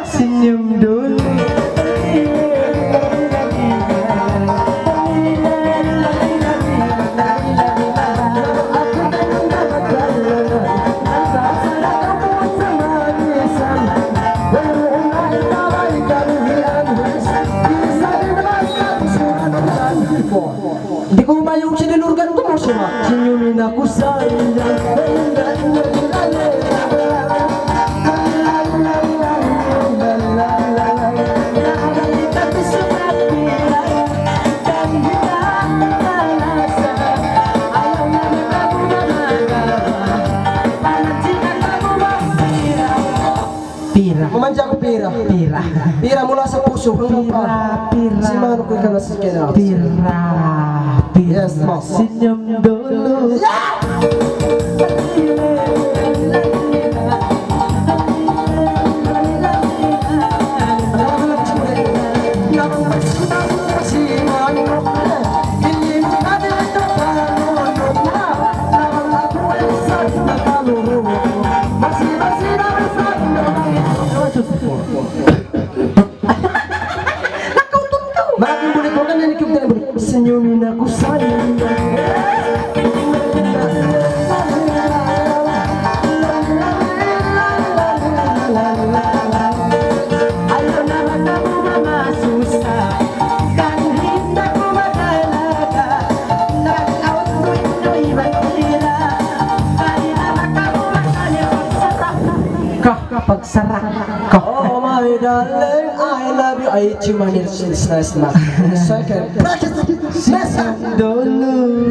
Senyum dulu. Hindi ko umayong sinilurgan ko mo siya. Senyumin ako sa pira. Mamanja ko pira. Pira. Pira mula sa puso hanggang pa. Pira. Si Mano ko ka na sa kina. Pira. Pira. Yes, boss. Senyum dulu. Bakit boleh kau kan yang ikut dan boleh Senyumin aku sayang. Pagsarak kau. Oh my darling, I love you. I cuma nice, nice, nice. Second, Dulu.